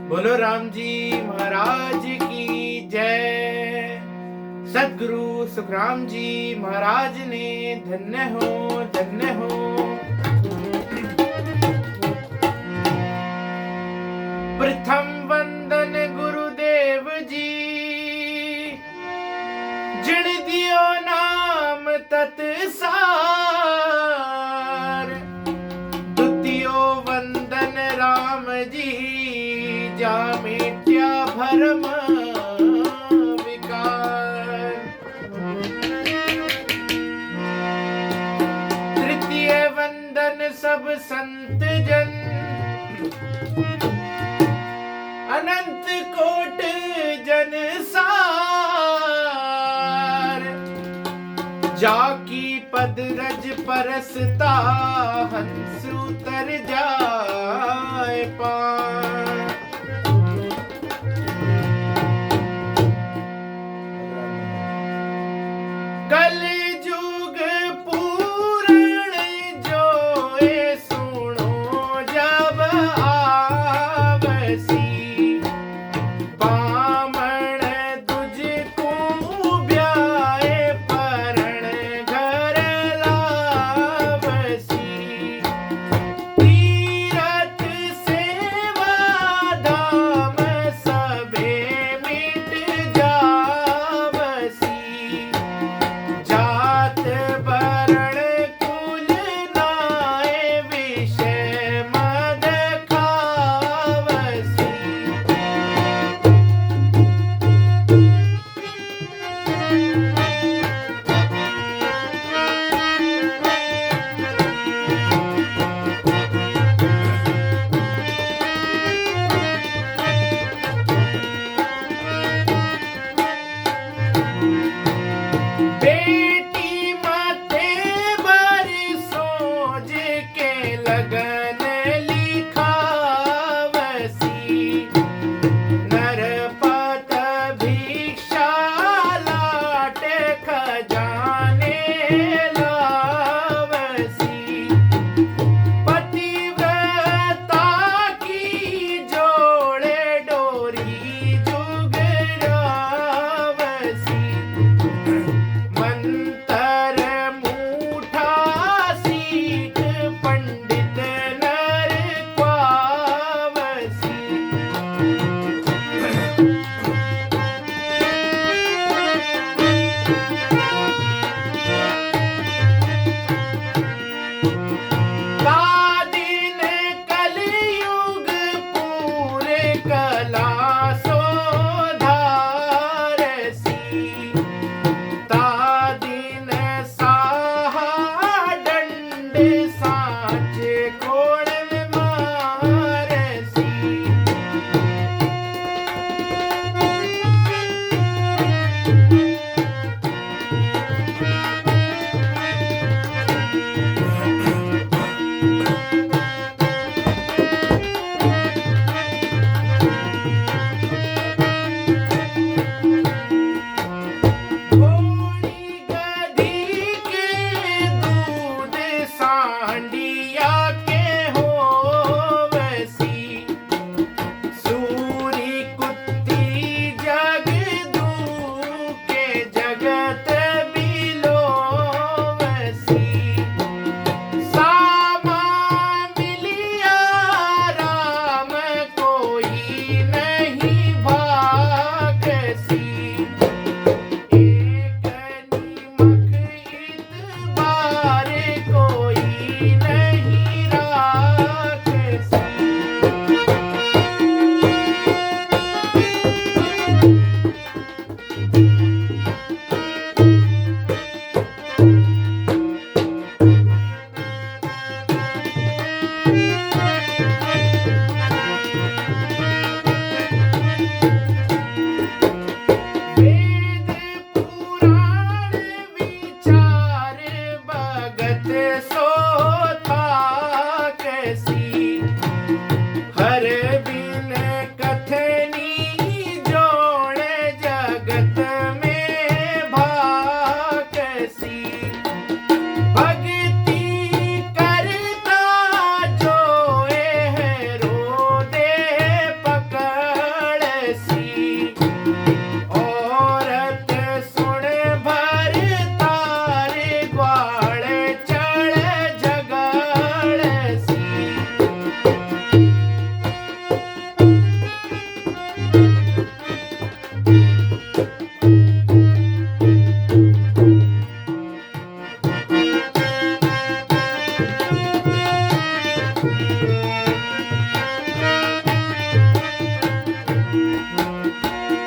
बोलो राम जी महाराज की जय। सद्गुरु सुखराम जी महाराज ने धन्य हो धन्य हो। प्रथम वंदन गुरुदेव जी, जिण दियो नाम तत्सार। द्वितीयो वंदन राम जी, जा मिट्या भरम विकार। तृतीय वंदन सब संत जन, अनंत कोट जन सार। जाकी पद रज परसता, हंस उतर जाए पार। कल जुग पूर्ण जोए, सुनो जब आवसी। बामण तुझको ब्याए, परण घर लावसी। तीरथ से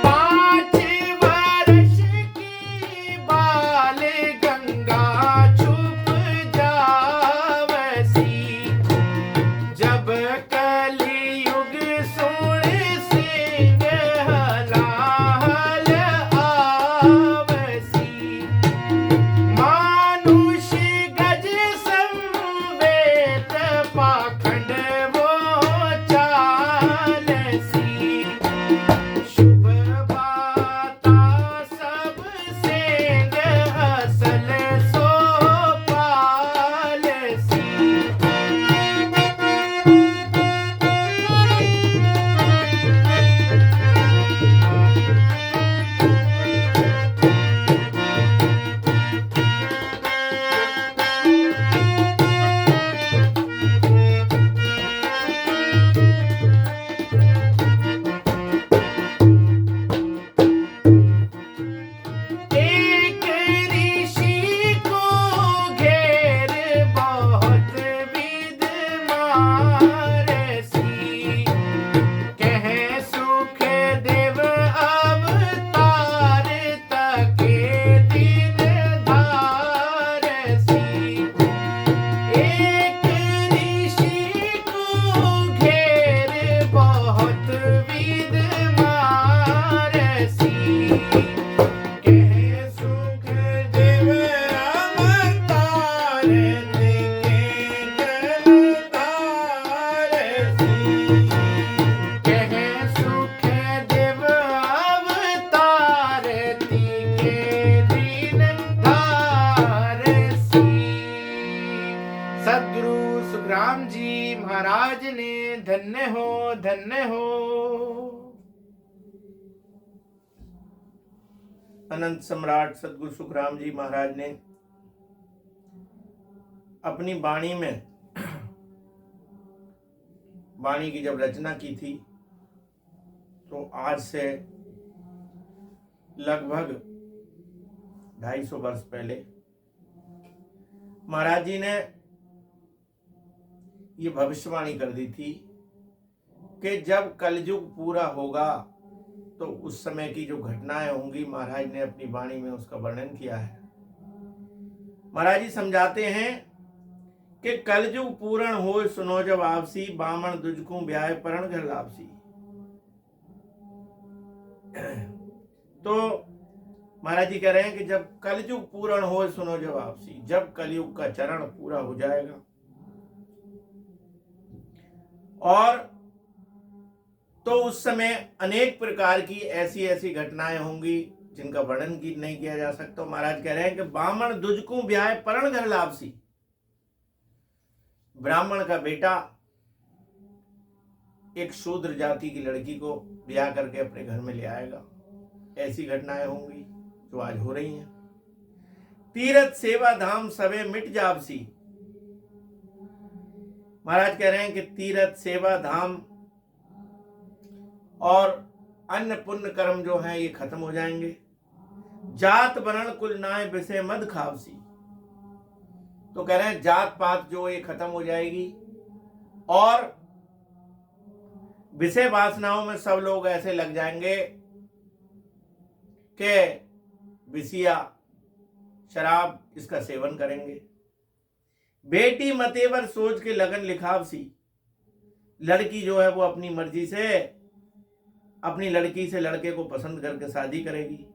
पाँच वर्ष की बाल गंगा छुप जावसी, जब कलियुग सुन सिंह हलाहल आवसी। मानुष गज संवेत पाखंड वो चालसी, शुभ बाता सब सेंग असल सो पालसी। एक ऋषि को घेर बहुत विद मारसी, कह सुख देव अवतार तके दिन धारसी। एक ऋषि को घेर बहुत विद मारसी, कह सुख देव अवतार तके दिन धारसी। कह सुख देव अवतार तके दिन धारसी। सद्गुरु सुखराम जी महाराज ने धन्य हो धन्य हो। अनंत सम्राट सद्गुरु सुखराम जी महाराज ने अपनी वाणी में वाणी की जब रचना की थी तो आज से लगभग 250 वर्ष पहले महाराज जी ने ये भविष्यवाणी कर दी थी कि जब कलयुग पूरा होगा तो उस समय की जो घटनाएं होंगी, महाराज ने अपनी वाणी में उसका वर्णन किया है। महाराज जी समझाते हैं कि कलयुग पूर्ण हो सुनो जब आपसी, बामण दुजकू ब्याह परण घर लापसी। तो महाराज जी कह रहे हैं कि जब कलयुग पूर्ण हो सुनो जब आपसी, जब कलयुग का चरण पूरा हो जाएगा और तो उस समय अनेक प्रकार की ऐसी ऐसी घटनाएं होंगी जिनका वर्णन की नहीं किया जा सकता। महाराज कह रहे हैं कि बामण दुजकू ब्याह परण घर लापसी, ब्राह्मण का बेटा एक शूद्र जाति की लड़की को ब्याह करके अपने घर में ले आएगा। ऐसी घटनाएं होंगी जो आज हो रही हैं। तीरथ सेवा धाम सबे मिट जापसी, महाराज कह रहे हैं कि तीरथ सेवा धाम और अन्य पुण्य कर्म जो है ये खत्म हो जाएंगे। जात वर्ण कुल नाय विषय मद खावसी, तो कह रहे हैं जात पात जो ये खत्म हो जाएगी और विषय वासनाओं में सब लोग ऐसे लग जाएंगे कि विषया शराब इसका सेवन करेंगे। बेटी मतेवर सोच के लगन लिखावसी, लड़की जो है वो अपनी मर्जी से अपनी लड़की से लड़के को पसंद करके शादी करेगी।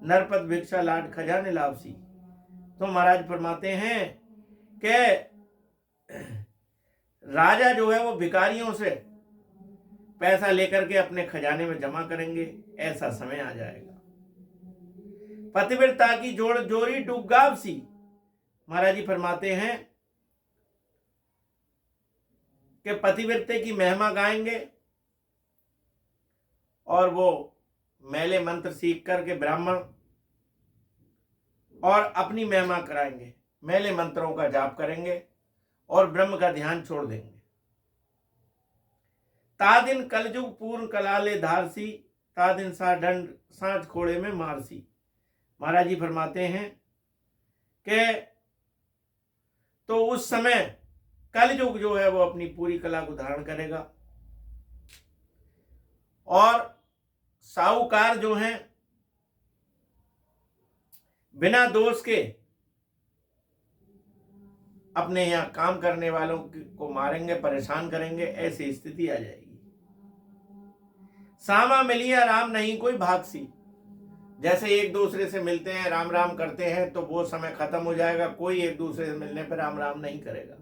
नरपत भिक्षा लाड खजाने लापसी, तो महाराज फरमाते हैं कि राजा जो है वो भिखारियों से पैसा लेकर के अपने खजाने में जमा करेंगे, ऐसा समय आ जाएगा। पतिव्रता की जोड़ जोरी डुगावसी, महाराज जी फरमाते हैं कि पतिव्रते की महिमा गाएंगे और वो मैले मंत्र सीख करके ब्राह्मण और अपनी महिमा कराएंगे, मैले मंत्रों का जाप करेंगे और ब्रह्म का ध्यान छोड़ देंगे। तादिन कलयुग पूर्ण कलाले धारसी, तादिन सा दंड सांच खोड़े में मारसी। महाराज जी फरमाते हैं कि तो उस समय कलयुग जो है वो अपनी पूरी कला को धारण करेगा और साहूकार जो हैं बिना दोष के अपने यहाँ काम करने वालों को मारेंगे, परेशान करेंगे, ऐसी स्थिति आ जाएगी। सामा मिलिया राम नहीं कोई भागसी, जैसे एक दूसरे से मिलते हैं, राम राम करते हैं, तो वो समय खत्म हो जाएगा। कोई एक दूसरे से मिलने पर राम राम नहीं करेगा।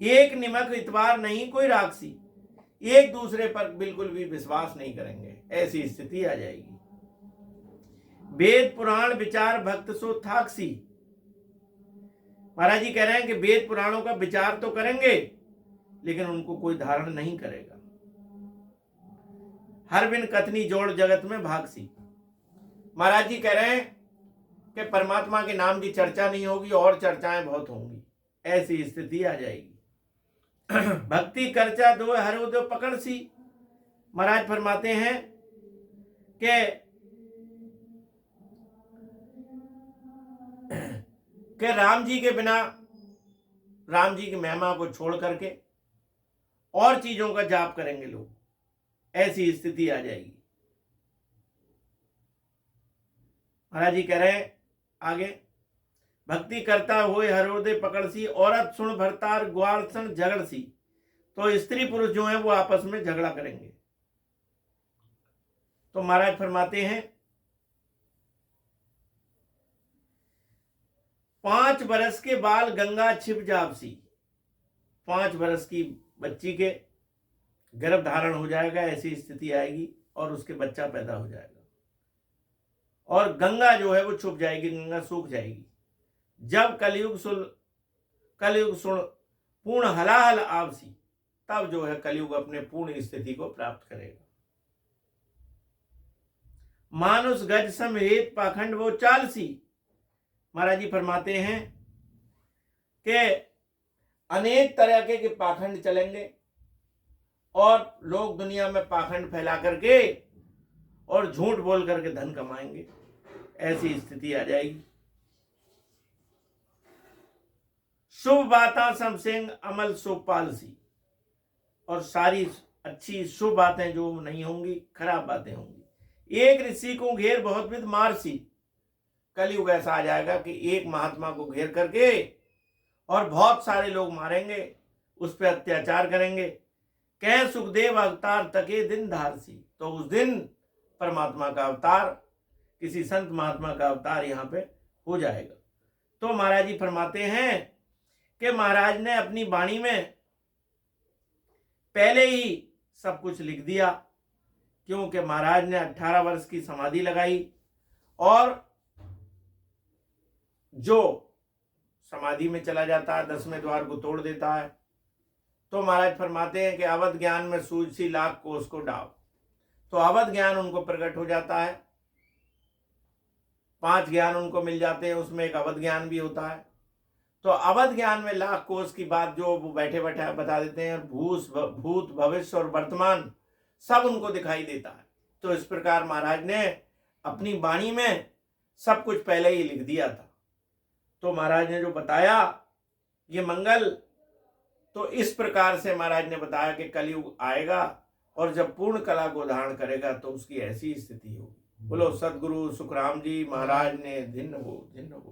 एक निमक इतबार नहीं कोई राक्षसी, एक दूसरे पर बिल्कुल भी विश्वास नहीं करेंगे, ऐसी स्थिति आ जाएगी। वेद पुराण विचार भक्त सो थाकसी, महाराज जी कह रहे हैं कि वेद पुराणों का विचार तो करेंगे लेकिन उनको कोई धारण नहीं करेगा। हर बिन कथनी जोड़ जगत में भागसी, महाराज जी कह रहे हैं कि परमात्मा के नाम की चर्चा नहीं होगी और चर्चाएं बहुत होंगी, ऐसी स्थिति आ जाएगी। भक्ति कर्चा दो हरो दो पकड़ सी, महाराज फरमाते हैं कि राम जी के बिना, राम जी की महिमा को छोड़ करके और चीजों का जाप करेंगे लोग, ऐसी स्थिति आ जाएगी। महाराज जी कह रहे हैं आगे, भक्ति करता हुए हरोदय पकड़सी, औरत सुन भरतार ग्वाल सन झगड़सी, तो स्त्री पुरुष जो है वो आपस में झगड़ा करेंगे। तो महाराज फरमाते हैं 5 बरस के बाल गंगा छिप जापसी, 5 बरस की बच्ची के गर्भ धारण हो जाएगा, ऐसी स्थिति आएगी और उसके बच्चा पैदा हो जाएगा और गंगा जो है वो छुप जाएगी, गंगा सूख जाएगी। जब कलयुग सुन पूर्ण हलाहल आवसी, तब जो है कलयुग अपने पूर्ण स्थिति को प्राप्त करेगा। मानुष गज समेत पाखंड वो चालसी, महाराज जी फरमाते हैं कि अनेक तरह के पाखंड चलेंगे और लोग दुनिया में पाखंड फैला करके और झूठ बोल करके धन कमाएंगे, ऐसी स्थिति आ जाएगी। शुभ बाता समसेंग अमल सुपालसी, और सारी अच्छी शुभ बातें जो नहीं होंगी खराब बातें होंगी। एक ऋषि को घेर बहुत विद मारसी, कलयुग ऐसा आ जाएगा कि एक महात्मा को घेर करके और बहुत सारे लोग मारेंगे, उस पर अत्याचार करेंगे। कह सुखदेव अवतार तके दिन धारसी, तो उस दिन परमात्मा का अवतार, किसी संत महात्मा का अवतार यहाँ पे हो जाएगा। तो महाराज जी फरमाते हैं कि महाराज ने अपनी वाणी में पहले ही सब कुछ लिख दिया, क्योंकि महाराज ने 18 वर्ष की समाधि लगाई और जो समाधि में चला जाता है 10वें द्वार को तोड़ देता है। तो महाराज फरमाते हैं कि अवध ज्ञान में सूझ सी लाख कोस को डाव, तो अवध ज्ञान उनको प्रकट हो जाता है। 5 ज्ञान उनको मिल जाते हैं, उसमें एक अवध ज्ञान भी होता है। तो अवध ज्ञान में लाख कोस की बात जो वो बैठे बैठे बता देते हैं, भूत भविष्य और वर्तमान सब उनको दिखाई देता है। तो इस प्रकार महाराज ने अपनी वाणी में सब कुछ पहले ही लिख दिया था। तो महाराज ने जो बताया ये मंगल, तो इस प्रकार से महाराज ने बताया कि कलयुग आएगा और जब पूर्ण कला को धारण करेगा तो उसकी ऐसी स्थिति होगी। बोलो सदगुरु सुखराम जी महाराज ने दिन हो।